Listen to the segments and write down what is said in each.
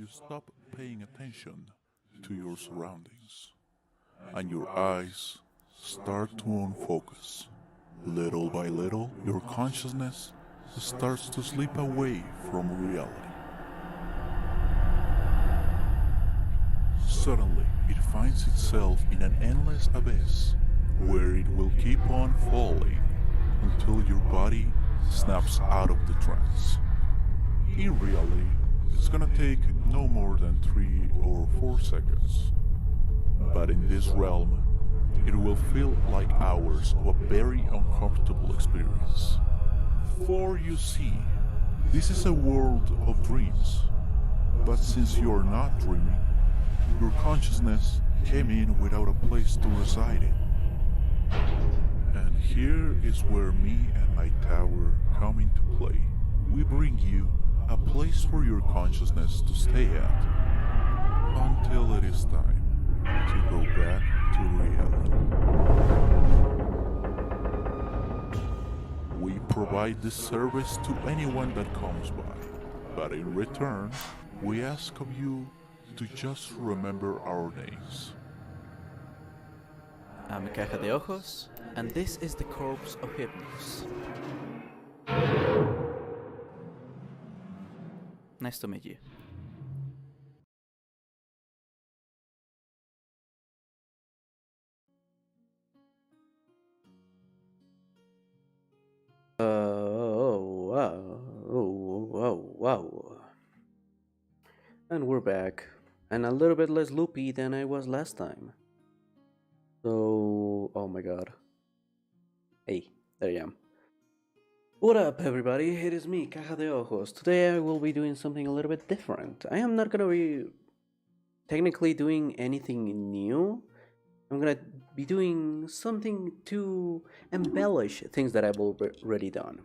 you stop paying attention to your surroundings, and your eyes start to unfocus. Little by little, your consciousness starts to slip away from reality. Suddenly, it finds itself in an endless abyss where it will keep on falling until your body snaps out of the trance. In reality, it's gonna take no more than 3 or 4 seconds. But in this realm, it will feel like hours of a very uncomfortable experience. For you see, this is a world of dreams. But since you're not dreaming, your consciousness came in without a place to reside in. And here is where me and my tower come into play. We bring you a place for your consciousness to stay at until it is time to go back to reality. We provide this service to anyone that comes by, but in return, we ask of you to just remember our names. I'm Caja de Ojos, and this is the corpse of Hypnos. Nice to meet you. Wow. And we're back, and a little bit less loopy than I was last time. So, oh my god. Hey, there I am. What up, everybody? It is me, Caja de Ojos. Today I will be doing something a little bit different. I am not gonna be technically doing anything new. I'm gonna be doing something to embellish things that I've already done.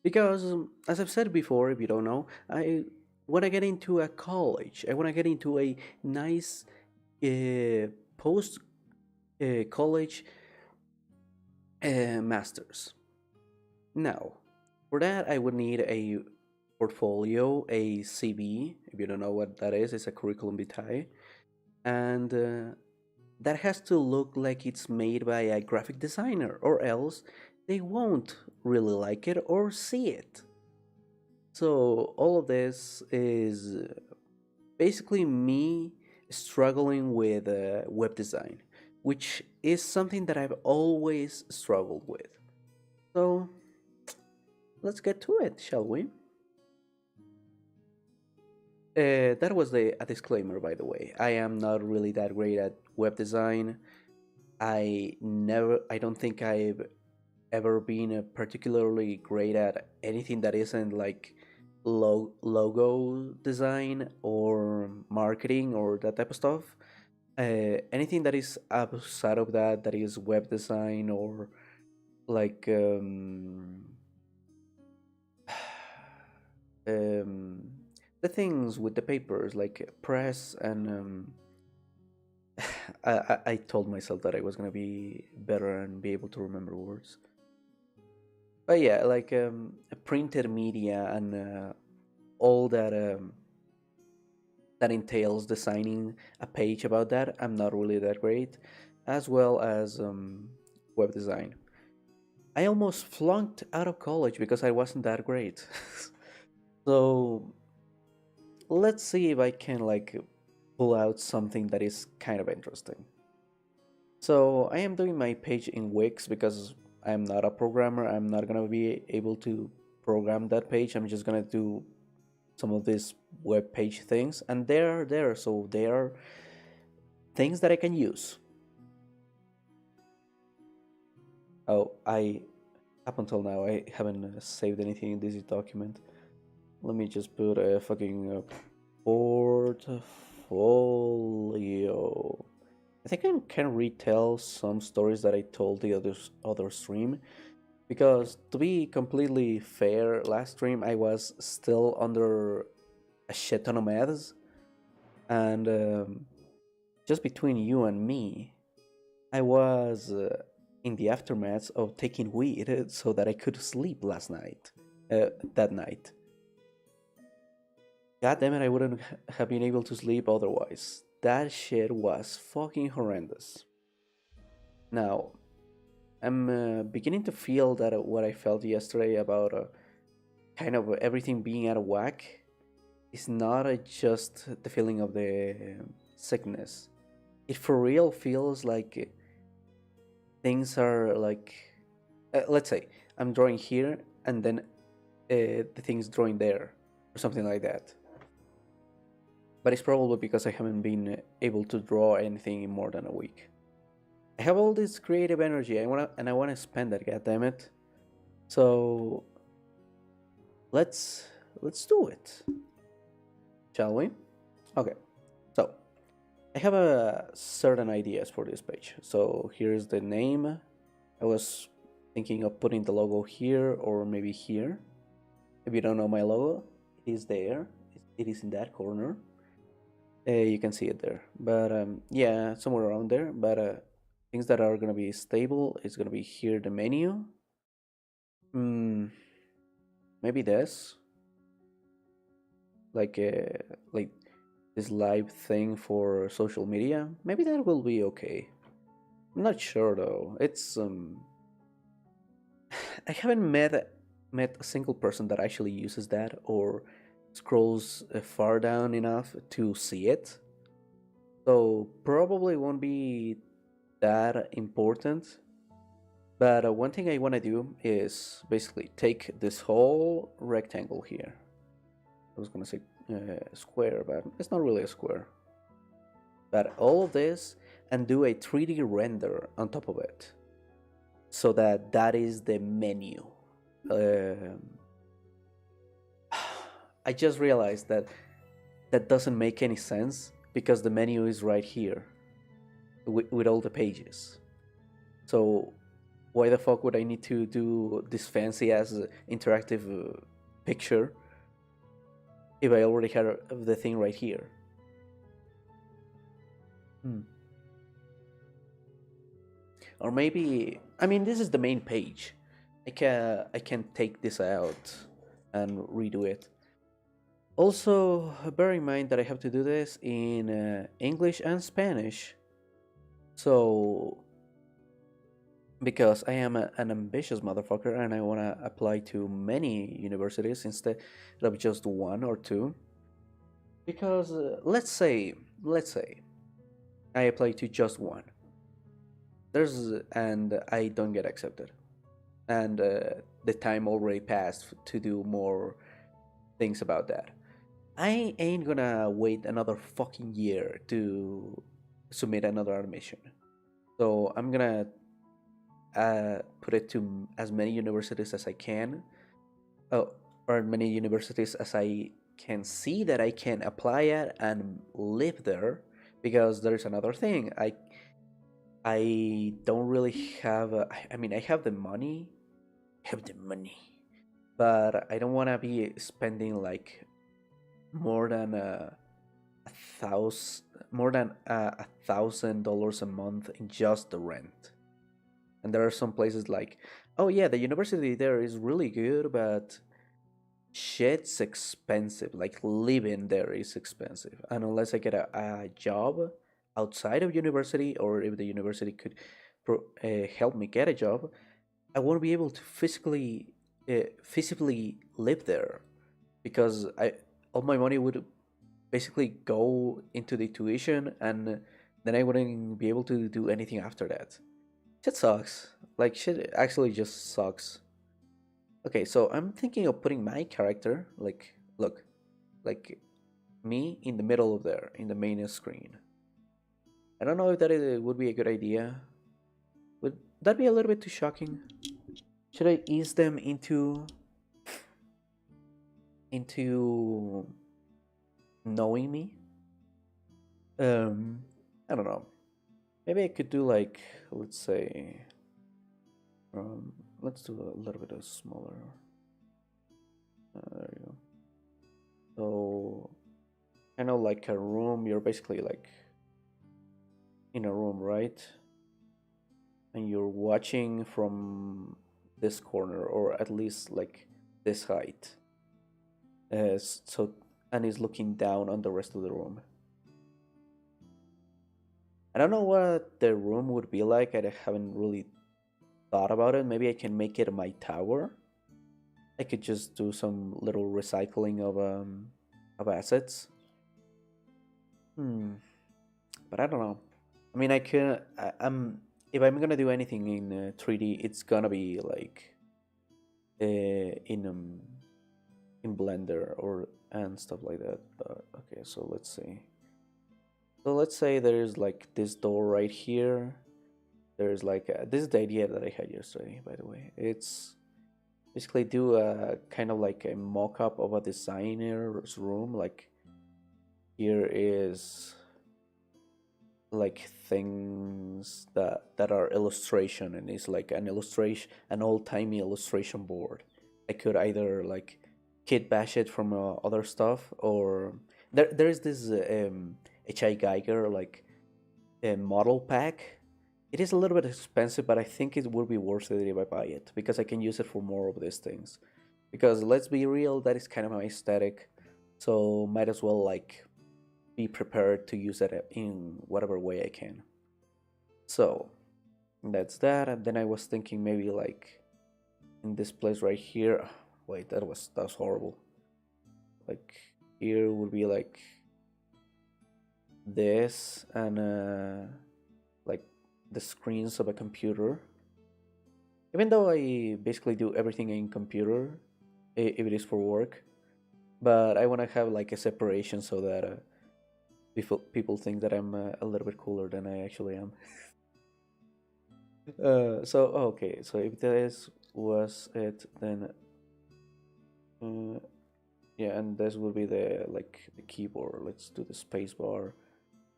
Because, as I've said before, if you don't know, I want to get into a college. I want to get into a nice post college master's. Now, for that, I would need a portfolio, a CV. If you don't know what that is, it's a curriculum vitae. And that has to look like it's made by a graphic designer, or else they won't really like it or see it. So all of this is basically me struggling with web design, which is something that I've always struggled with. So let's get to it, shall we? That was a disclaimer, by the way. I am not really that great at web design. I don't think I've ever been particularly great at anything that isn't like logo design or marketing or that type of stuff. Anything that is outside of that, that is web design or like the things with the papers like press and I told myself that I was gonna be better and be able to remember words. But yeah, like printed media and all that that entails designing a page about that, I'm not really that great, as well as web design. I almost flunked out of college because I wasn't that great. So let's see if I can like pull out something that is kind of interesting. So I am doing my page in Wix because I'm not a programmer. I'm not gonna be able to program that page. I'm just gonna do some of these web page things, and they're there, so they are things that I can use. Oh, up until now I haven't saved anything in this document. Let me just put a fucking portfolio. I think I can retell some stories that I told the other stream, because to be completely fair, last stream I was still under a shit ton of meds, and just between you and me, I was in the aftermath of taking weed so that I could sleep last night. That night. God damn it, I wouldn't have been able to sleep otherwise. That shit was fucking horrendous. Now, I'm beginning to feel that what I felt yesterday about kind of everything being out of whack is not just the feeling of the sickness. It for real feels like things are like, let's say, I'm drawing here and then the thing's drawing there or something like that. But it's probably because I haven't been able to draw anything in more than a week. I have all this creative energy. I wanna spend it. God damn it! So let's let's do it, shall we? Okay. So I have a certain ideas for this page. So here's the name. I was thinking of putting the logo here or maybe here. If you don't know my logo, it is there. It is in that corner. You can see it there. But yeah, somewhere around there. But things that are gonna be stable is gonna be here the menu. Hmm, maybe this, like this live thing for social media. Maybe that will be okay. I'm not sure though. It's I haven't met a single person that actually uses that or scrolls far down enough to see it. So probably won't be that important. But one thing I want to do is basically take this whole rectangle here. I was gonna say square, but it's not really a square. But all of this and do a 3D render on top of it, so that that is the menu. Um, I just realized that that doesn't make any sense because the menu is right here with all the pages. So why the fuck would I need to do this fancy as interactive picture if I already have the thing right here? Hmm. Or maybe, I mean, this is the main page. I can take this out and redo it. Also, bear in mind that I have to do this in English and Spanish. So, because I am an ambitious motherfucker and I want to apply to many universities instead of just one or two. Because let's say I apply to just one. And I don't get accepted, and the time already passed to do more things about that. I ain't gonna wait another fucking year to submit another admission. So I'm gonna put it to as many universities as I can, oh, or many universities as I can see that I can apply at and live there. Because there's another thing. I don't really have. I mean, I have the money. I have the money, but I don't want to be spending like more than a thousand, more than $1,000 a month in just the rent. And there are some places like, oh yeah, the university there is really good, but shit's expensive. Like living there is expensive, and unless I get a job outside of university, or if the university could help me get a job, I won't be able to physically live there because I all my money would basically go into the tuition, and then I wouldn't be able to do anything after that. Shit sucks. Like shit actually just sucks. Okay, so I'm thinking of putting my character like look, like me in the middle of there in the main screen. I don't know if that would be a good idea. Would that be a little bit too shocking? Should I ease them into knowing me? Um, I don't know. Maybe I could do like, let's say, um, let's do a little bit of smaller. There you go. So, kind of like a room. You're basically like in a room, right? And you're watching from this corner, or at least like this height. So and is looking down on the rest of the room. I don't know what the room would be like. I haven't really thought about it. Maybe I can make it my tower. I could just do some little recycling of assets. Hmm. But I don't know. I mean, I can. I'm if I'm gonna do anything in 3D, it's gonna be like in in Blender or and stuff like that. Okay, so let's see. So let's say there's like this door right here. There's like this is the idea that I had yesterday, by the way. It's basically do a kind of like a mock-up of a designer's room. Like here is like things that are illustration, and it's like an illustration, an old-timey illustration board. I could either like kit bash it from other stuff, or there's this H.I. Geiger like a model pack. It is a little bit expensive, but I think it will be worth it if I buy it because I can use it for more of these things. Because let's be real, that is kind of my aesthetic, so might as well like be prepared to use it in whatever way I can. So that's that. And then I was thinking maybe like in this place right here. Wait, that's horrible. Like here would be like this and like the screens of a computer. Even though I basically do everything in computer, if it is for work, but I want to have like a separation so that people think that I'm a little bit cooler than I actually am. Okay, so if this was it, then yeah, and this will be the like the keyboard. Let's do the space bar,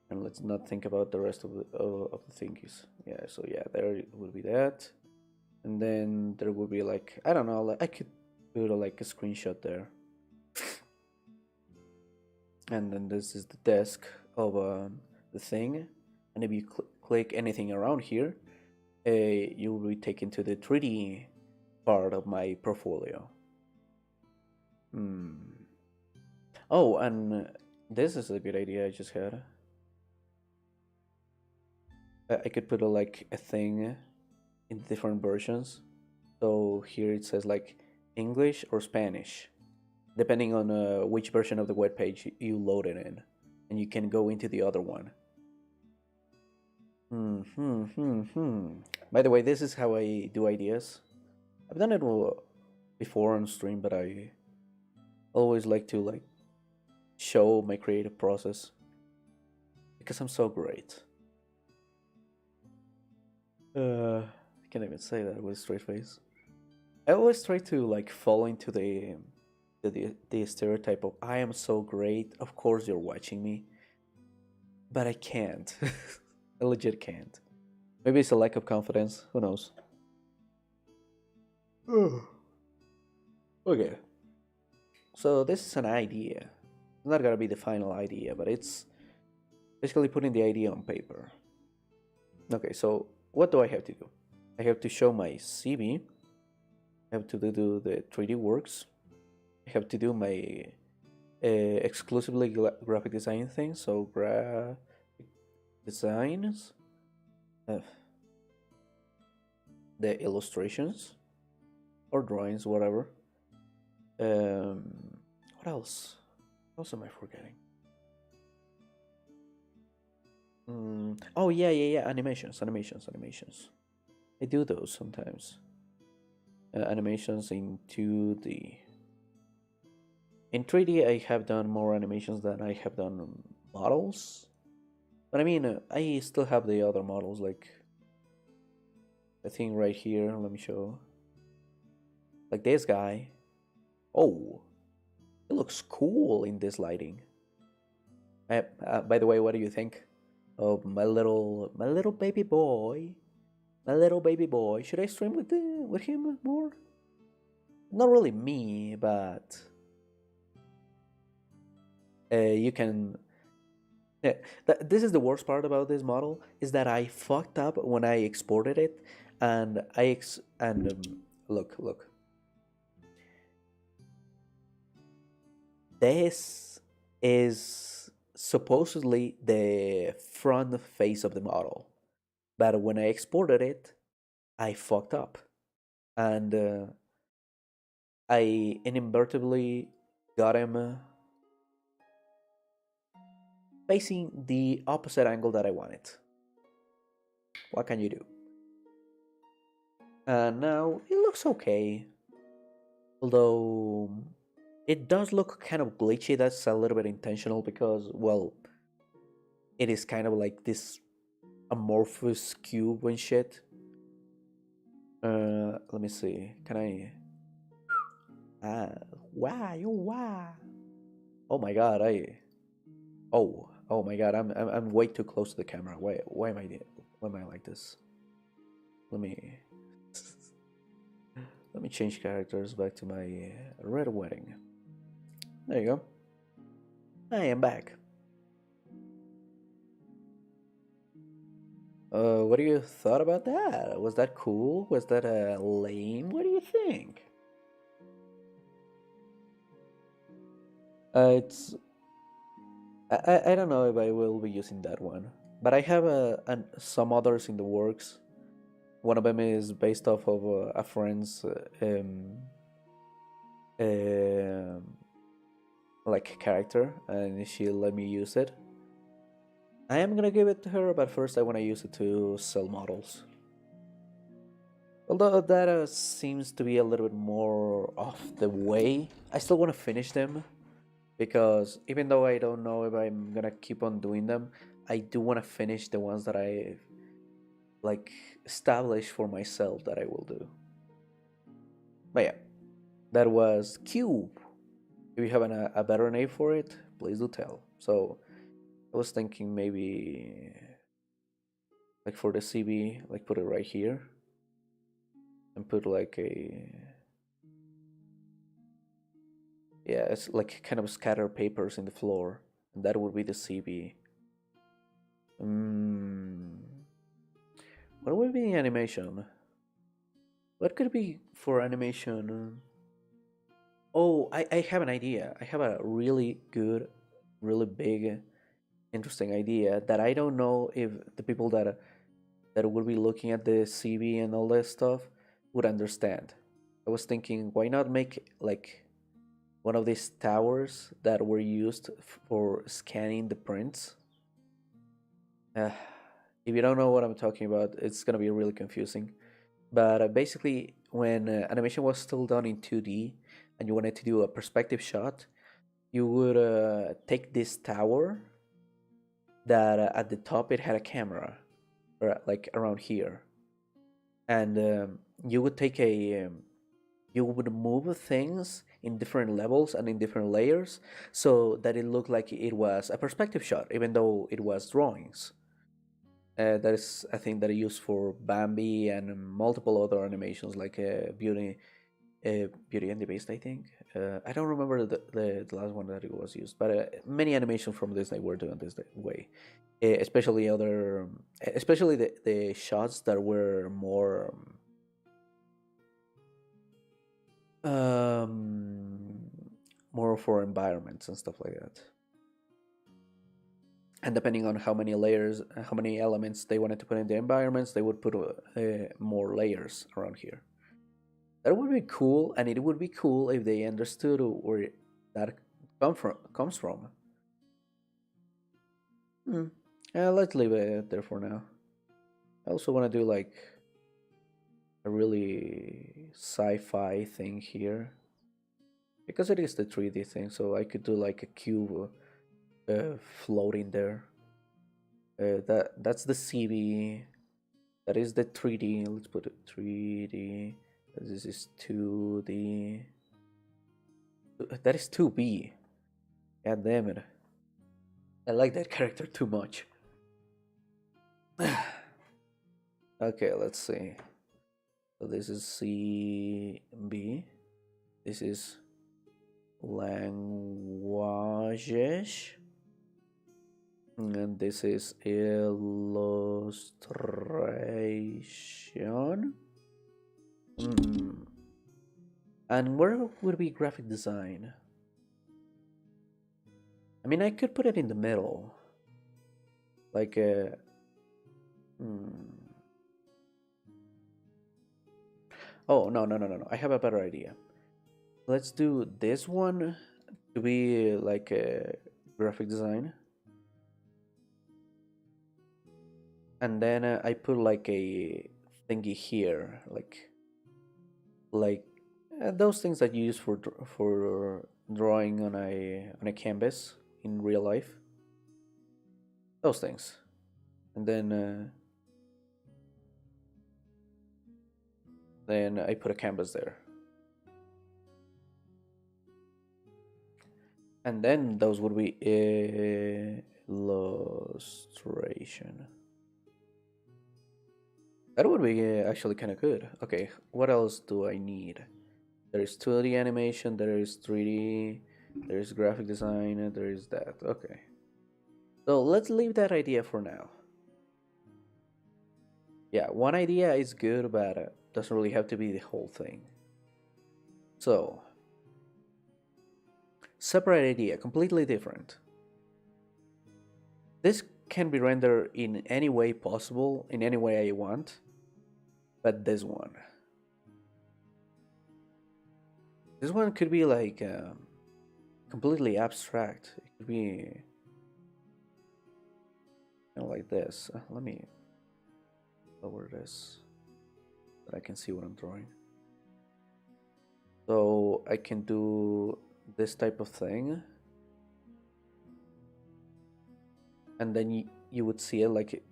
and let's not think about the rest of the thingies. Yeah, so yeah, there will be that, and then there will be like I don't know, like I could put like a screenshot there, and then this is the desk of the thing, and if you click anything around here, you will be taken to the 3D part of my portfolio. Hmm. Oh, and this is a good idea I just had. I could put like a thing in different versions. So here it says like English or Spanish, depending on which version of the web page you load it in, and you can go into the other one. By the way, this is how I do ideas. I've done it before on stream, but I always like to like show my creative process because I'm so great. I can't even say that with a straight face. I always try to like fall into the stereotype of I am so great. Of course you're watching me, but I can't. I legit can't. Maybe it's a lack of confidence. Who knows? Okay. So this is an idea. It's not gonna be the final idea, but it's basically putting the idea on paper. Okay, so what do I have to do? I have to show my CV. I have to do the 3D works. I have to do my exclusively graphic design thing. So graphic designs, the illustrations or drawings, whatever. What else? What else am I forgetting? Oh yeah. Animations. I do those sometimes. Animations in 2D. In 3D, I have done more animations than I have done models. But I mean, I still have the other models, like the thing right here. Let me show. Like this guy. Oh, it looks cool in this lighting. By the way, what do you think of my little baby boy? My little baby boy. Should I stream with him more? Not really me, but you can. Yeah, this is the worst part about this model is that I fucked up when I exported it, and look. This is supposedly the front face of the model. But when I exported it, I fucked up. And I inadvertently got him facing the opposite angle that I wanted. What can you do? And now it looks okay. Although it does look kind of glitchy. That's a little bit intentional because, well, it is kind of like this amorphous cube and shit. Let me see. Can I? Ah, wow, you wow. Oh my god, oh my god, I'm way too close to the camera. Why am I like this? Let me let me change characters back to my red wedding. There you go. I am back. What do you thought about that? Was that cool? Was that lame? What do you think? It's I don't know if I will be using that one, but I have some others in the works. One of them is based off of a friend's um, like character, and she let me use it. I am gonna give it to her, but first I want to use it to sell models. Although that seems to be a little bit more off the way, I still want to finish them because even though I don't know if I'm gonna keep on doing them, I do want to finish the ones that I like established for myself that I will do. But yeah, that was Cube. If you have a better name for it, please do tell. So I was thinking maybe like for the CB, like put it right here and put like a yeah, it's like kind of scatter papers in the floor, and that would be the CB. What would be animation? What could be for animation? Oh, I have an idea. I have a really good, really big, interesting idea that I don't know if the people that would be looking at the CV and all that stuff would understand. I was thinking, why not make like one of these towers that were used for scanning the prints? Uh, if you don't know what I'm talking about, it's gonna be really confusing. But basically, when animation was still done in 2D and you wanted to do a perspective shot, you would take this tower that at the top it had a camera, or like around here, and you would take you would move things in different levels and in different layers so that it looked like it was a perspective shot, even though it was drawings. That is a thing that I use for Bambi and multiple other animations like Beauty and the Beast, I think. I don't remember the last one that it was used, but many animations from Disney were doing this way. Especially the shots that were um, more for environments and stuff like that. And depending on how many layers, how many elements they wanted to put in the environments, they would put more layers around here. That would be cool, and it would be cool if they understood where that comes from. Hmm. Let's leave it there for now. I also want to do like a really sci-fi thing here because it is the 3D thing. So I could do like a cube floating there. That's the CB. That is the 3D. Let's put it 3D. This is 2D. That is 2B. God damn it. I like that character too much. Okay, let's see. So this is CB. This is languages. And this is illustration. And where would be graphic design? I mean, I could put it in the middle. Like, hmm. Oh, no, no, no, no, no. I have a better idea. Let's do this one to be like a graphic design. And then I put like a thingy here, like those things that you use for drawing on a canvas in real life. Those things, and then I put a canvas there, and then those would be illustration. That would be actually kind of good. Okay, what else do I need? There is 2D animation, there is 3D, there is graphic design, and there is that. Okay. So let's leave that idea for now. Yeah, one idea is good, but doesn't really have to be the whole thing. So, separate idea, completely different. This can be rendered in any way possible, in any way I want, but this one could be like completely abstract. It could be like this. Let me lower this so that I can see what I'm drawing. So I can do this type of thing, and then you would see it like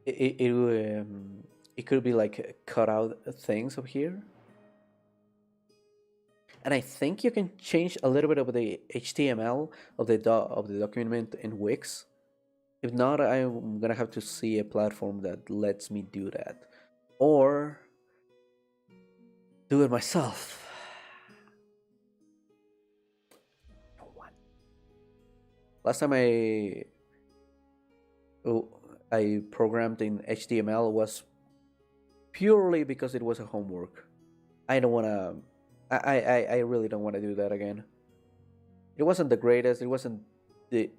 it could be like cut out things up here. And I think you can change a little bit of the HTML of the document in Wix. If not, I'm gonna have to see a platform that lets me do that, or do it myself. Last time I programmed in HTML was purely because it was a homework. I don't wanna. I really don't want to do that again. It wasn't the greatest. The.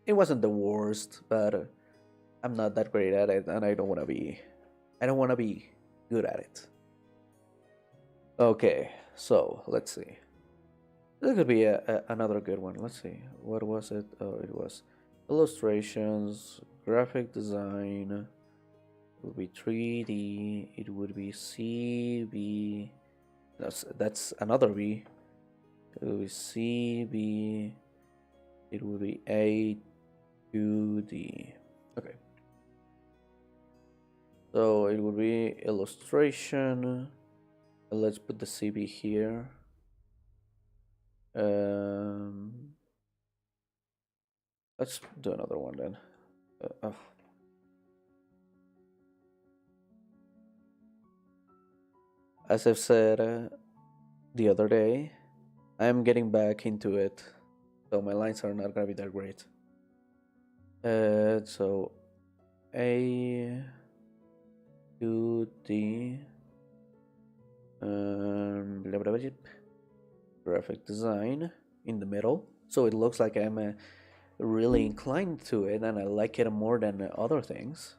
It wasn't the worst, but I'm not that great at it, and I don't want to be. I don't want to be good at it. Okay, so let's see. This could be another good one. Let's see. What was it? Oh, it was illustrations, graphic design. It would be 3D. It would be CB. That's another B. It would be CB. It would be A2D. Okay. So it would be illustration. Let's put the CB here. Let's do another one then. As I've said the other day, I'm getting back into it, so my lines are not gonna be that great. So A, 2D, graphic design in the middle, so it looks like I'm really inclined to it and I like it more than other things.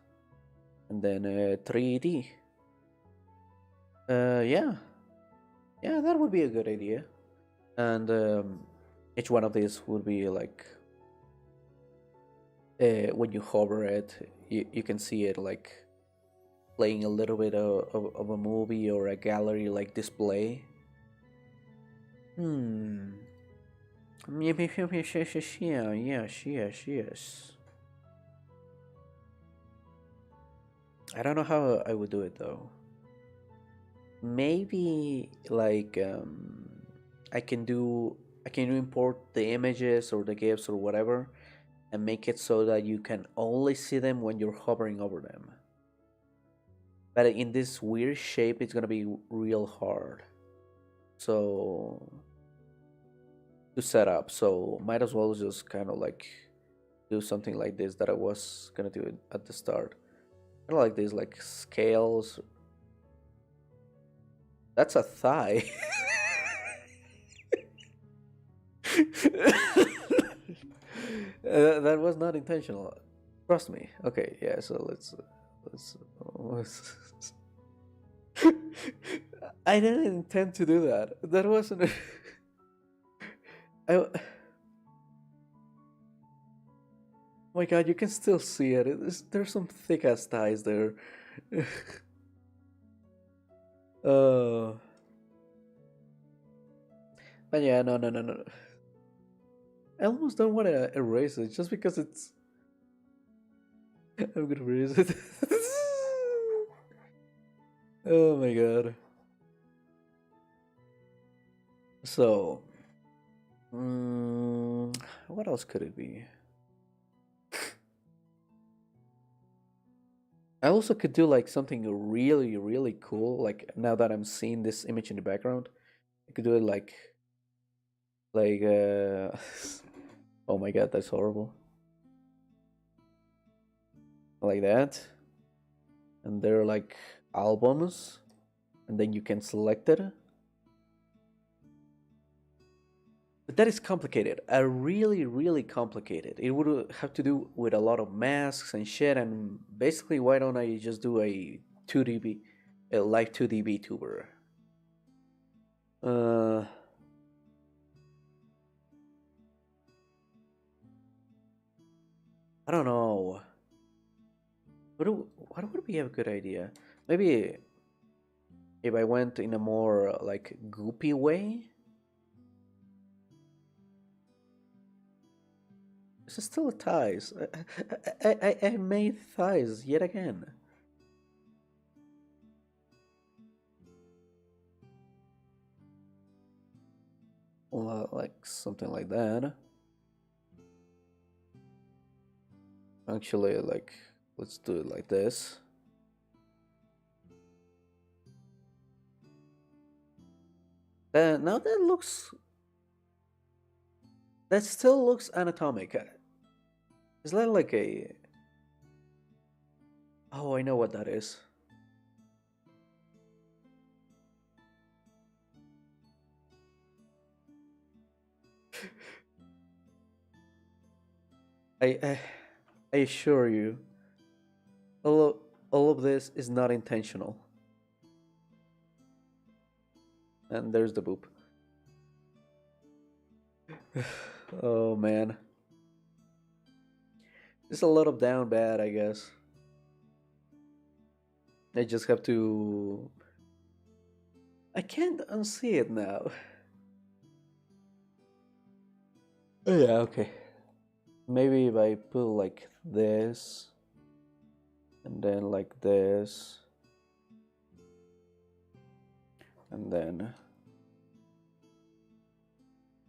And then 3D. Yeah, that would be a good idea. And each one of these would be like when you hover it, you can see it like playing a little bit of a movie or a gallery like display. Yes. I don't know how I would do it though. Maybe like I can import the images or the GIFs or whatever and make it so that you can only see them when you're hovering over them. But in this weird shape, it's gonna be real hard. So to set up, so might as well just kind of like do something like this that I was gonna do at the start. Kind of like this, like scales. That's a thigh. That was not intentional. Trust me. Okay, yeah. So let's. I didn't intend to do that. That wasn't. I. My God, you can still see it. There's some thick ass ties there. uh, but yeah, no, no, no, no. I almost don't want to erase it just because it's. I'm gonna erase it. Oh my God. So, what else could it be? I also could do like something really, really cool. Like now that I'm seeing this image in the background, I could do it like oh my God, that's horrible. Like that. And they're like albums, and then you can select it. But that is complicated. Really, really complicated. It would have to do with a lot of masks and shit. And basically, why don't I just do a 2D, a live 2D VTuber? Uh, I don't know. What would be a good idea? Maybe if I went in a more like goopy way. This is still thighs. I made thighs yet again. Like something like that. Actually, like, let's do it like this. Now that looks. That still looks anatomic. Is that like a. Oh, I know what that is. I, I assure you, all of this is not intentional. And there's the boop. Oh man. It's a lot of down bad, I guess. I just have to. I can't unsee it now. Oh, yeah, okay. Maybe if I put like this, and then like this, and then.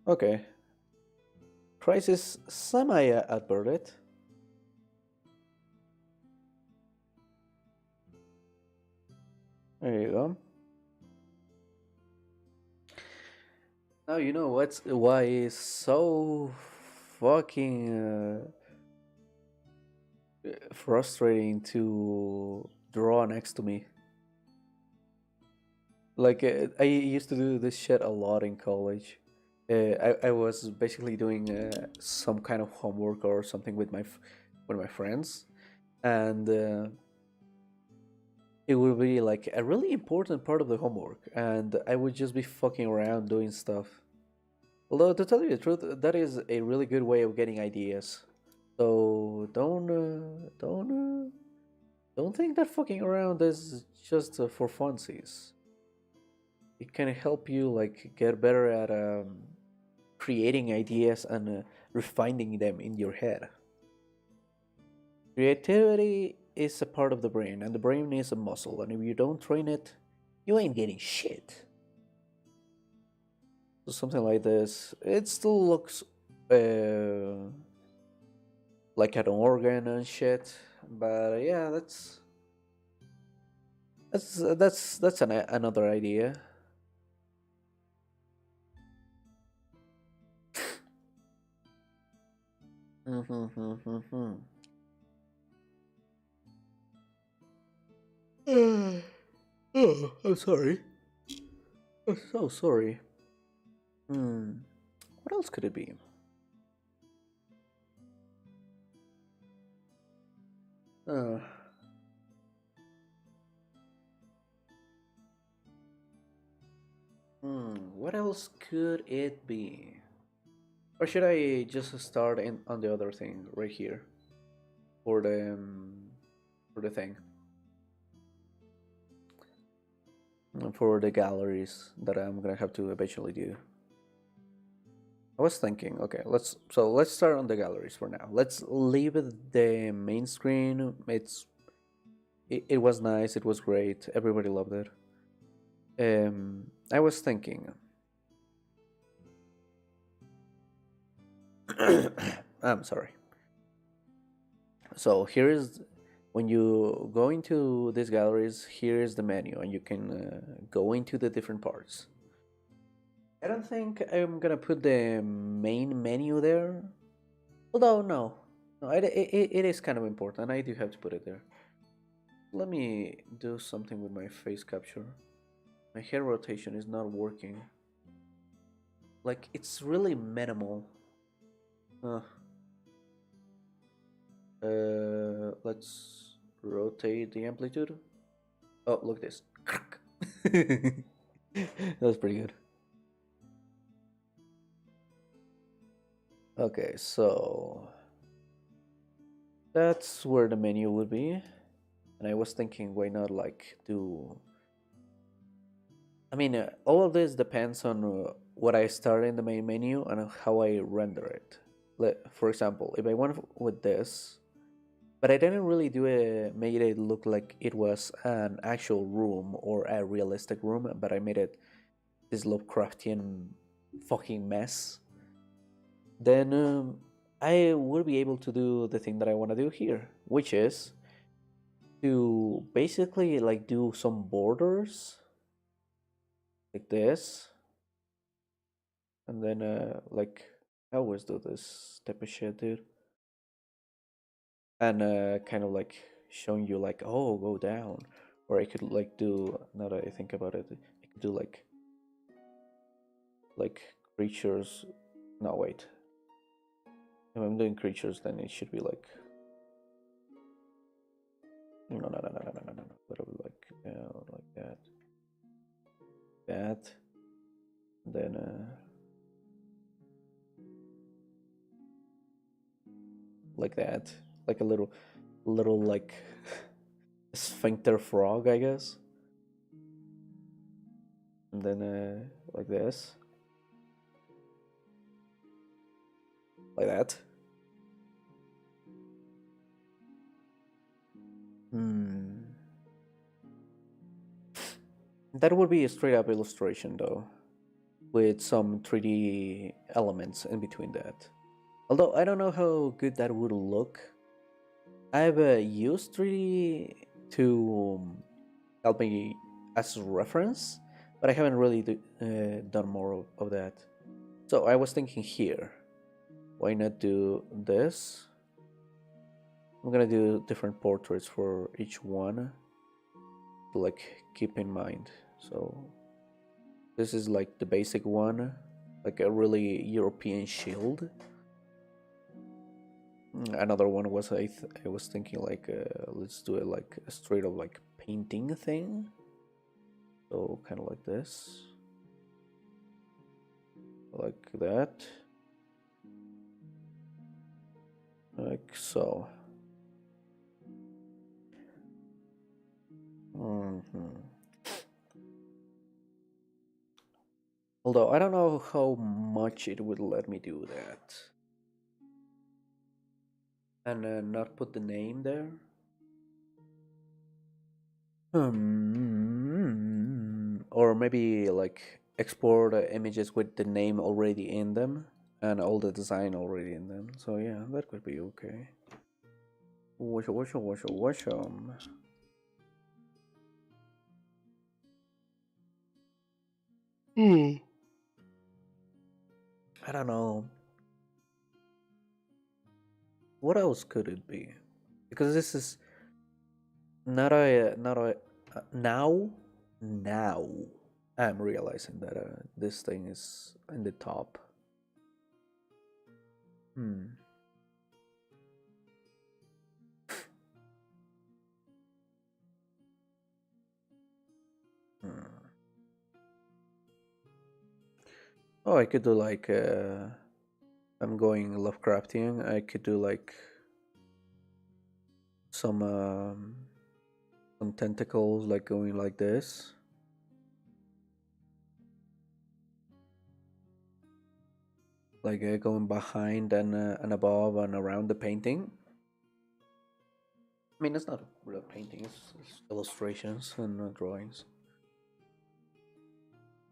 Okay. Crisis semi averted. There you go. Now you know why it's so fucking frustrating to draw next to me. Like I used to do this shit a lot in college. I was basically doing some kind of homework or something with with my friends, and it would be like a really important part of the homework, and I would just be fucking around doing stuff. Although to tell you the truth, that is a really good way of getting ideas. So don't think that fucking around is just for funsies. It can help you like get better at creating ideas and refining them in your head. Creativity is a part of the brain, and the brain is a muscle, and if you don't train it, you ain't getting shit. So something like this, it still looks like an organ and shit, but yeah, that's another idea. Oh, I'm sorry. I'm so sorry. Hmm. What else could it be? Uh, what else could it be? Or should I just start on the other thing right here for the thing for the galleries that I'm gonna have to eventually do? I was thinking, okay, let's start on the galleries for now. Let's leave the main screen. It was nice. It was great. Everybody loved it. I was thinking. I'm sorry. So here is when you go into these galleries. Here is the menu, and you can go into the different parts. I don't think I'm gonna put the main menu there. Although no, it is kind of important. I do have to put it there. Let me do something with my face capture. My hair rotation is not working. Like, it's really minimal. Uh, let's rotate the amplitude. Oh, look at this. That was pretty good. Okay, so that's where the menu would be. And I was thinking, why not like do. I mean, all of this depends on what I start in the main menu and how I render it. For example, if I went with this, but I didn't really do it, made it look like it was an actual room or a realistic room, but I made it this Lovecraftian fucking mess. Then I would be able to do the thing that I want to do here, which is to basically like do some borders like this, and then like I always do this type of shit, dude, and kind of like showing you like, oh, go down, or I could like do, now that I think about it, I could do like creatures. No, wait, if I'm doing creatures, then it should be like, no, whatever, like like that, then like that, like a little like sphincter frog, I guess, and then like this, like that. Hmm. That would be a straight up illustration though, with some 3D elements in between that. Although I don't know how good that would look. I've used 3D to help me as reference, but I haven't really done more of that. So I was thinking here, why not do this? I'm gonna do different portraits for each one to like keep in mind. So this is like the basic one, like a really European shield. Another one was I was thinking like let's do it like a straight up like painting thing. So kind of like this, like that, like so. hmm Although I don't know how much it would let me do that, and not put the name there. Or maybe like export images with the name already in them and all the design already in them. So yeah, that could be okay. Wash. I don't know. What else could it be? Because this is not a now I'm realizing that this thing is in the top. Hmm. Oh, I could do like I'm going Lovecraftian. I could do like some some tentacles like going like this. Like going behind and above and around the painting. I mean, it's not real painting; it's illustrations and drawings.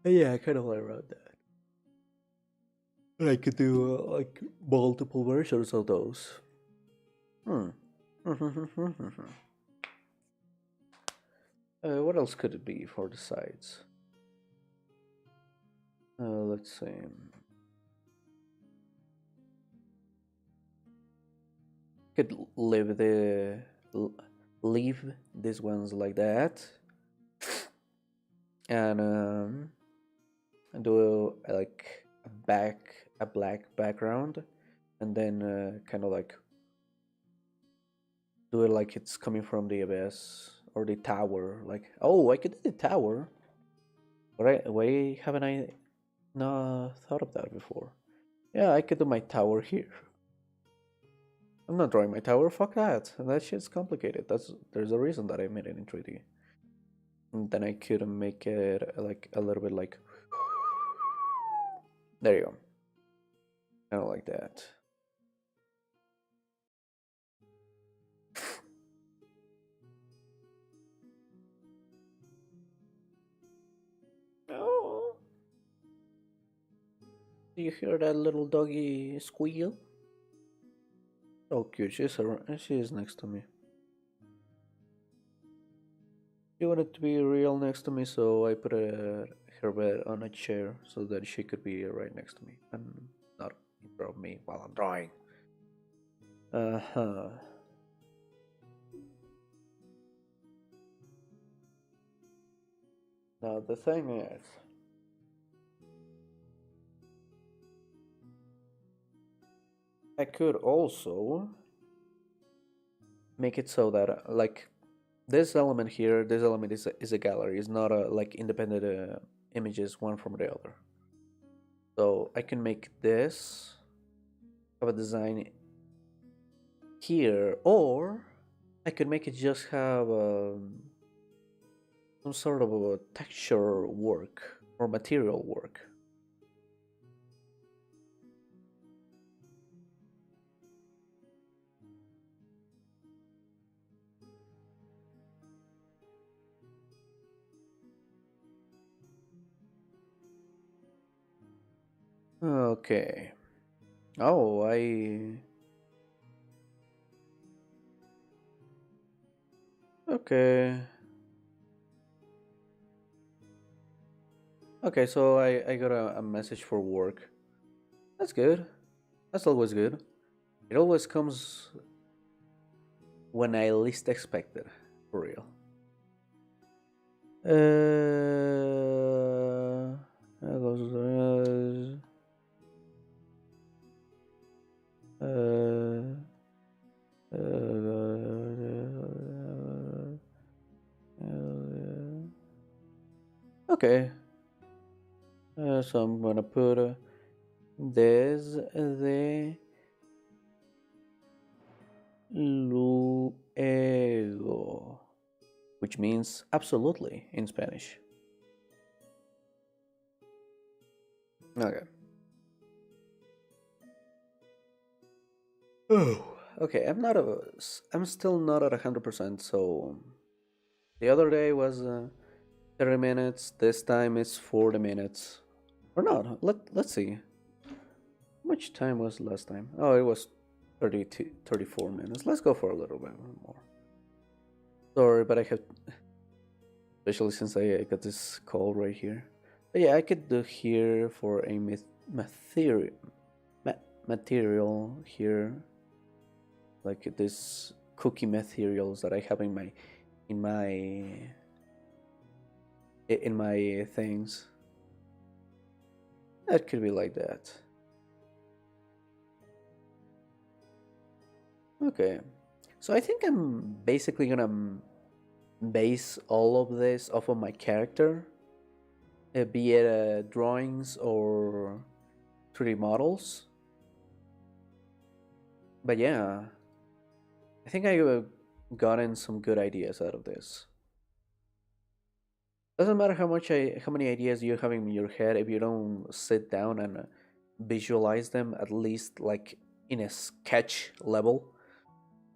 Yeah, I kind of like around that. And I could do like multiple versions of those. Hmm. What else could it be for the sides? Let's see. Could l- leave these ones like that, and do like a black background, and then kind of like do it like it's coming from the abyss or the tower. Like, oh, I could do the tower. Why haven't I not thought of that before? Yeah, I could do my tower here. I'm not drawing my tower. Fuck that. That shit's complicated. There's a reason that I made it in 3D. And then I could make it like a little bit like there you go. Kind of like that. Oh, do you hear that little doggy squeal? Oh, cute. She is next to me. She wanted to be real next to me, so I put her bed on a chair so that she could be right next to me and not interrupt me while I'm drawing. Uh huh. Now the thing is, I could also make it so that like this element here, this element is a gallery. It's not a like independent images one from the other. So I can make this have a design here, or I could make it just have some sort of a texture work or material work. Okay. Oh, I. Okay. Okay, so I got a message for work. That's good. That's always good. It always comes when I least expect it. For real. That goes, uh, okay. So I'm gonna put desde luego, which means absolutely in Spanish. Okay. Oh. Okay, I'm still not at 100%. So the other day was 30 minutes. This time it's 40 minutes. Or not. Let's see. How much time was last time? Oh, it was 32, 34 minutes. Let's go for a little bit more. Sorry, but I have, especially since I got this call right here. But yeah, I could do here for a material material here, like this cookie materials that I have in my in my things. That could be like that. Okay. So I think I'm basically gonna base all of this off of my character. be it drawings or 3D models. But yeah, I think I gotten some good ideas out of this. Doesn't matter how many ideas you have in your head if you don't sit down and visualize them at least like in a sketch level,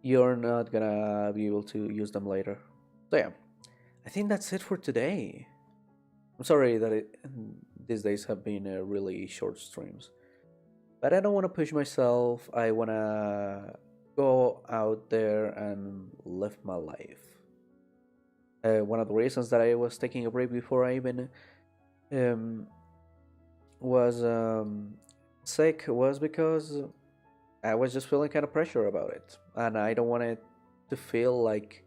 you're not gonna be able to use them later. So yeah, I think that's it for today. I'm sorry that these days have been really short streams, but I don't want to push myself. I want to go out there and live my life. One of the reasons that I was taking a break before I even um, was sick was because I was just feeling kind of pressure about it, and I don't want it to feel like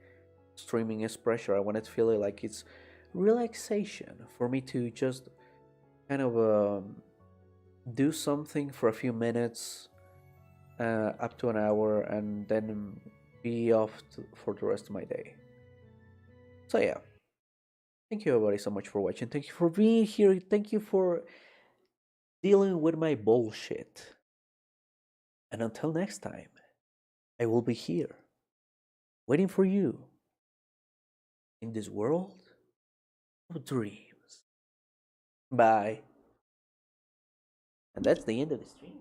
streaming is pressure. I want it to feel like it's relaxation for me to just kind of do something for a few minutes, up to an hour, and then be off for the rest of my day. So yeah, thank you everybody so much for watching. Thank you for being here. Thank you for dealing with my bullshit. And until next time, I will be here, waiting for you in this world of dreams. Bye. And that's the end of the stream.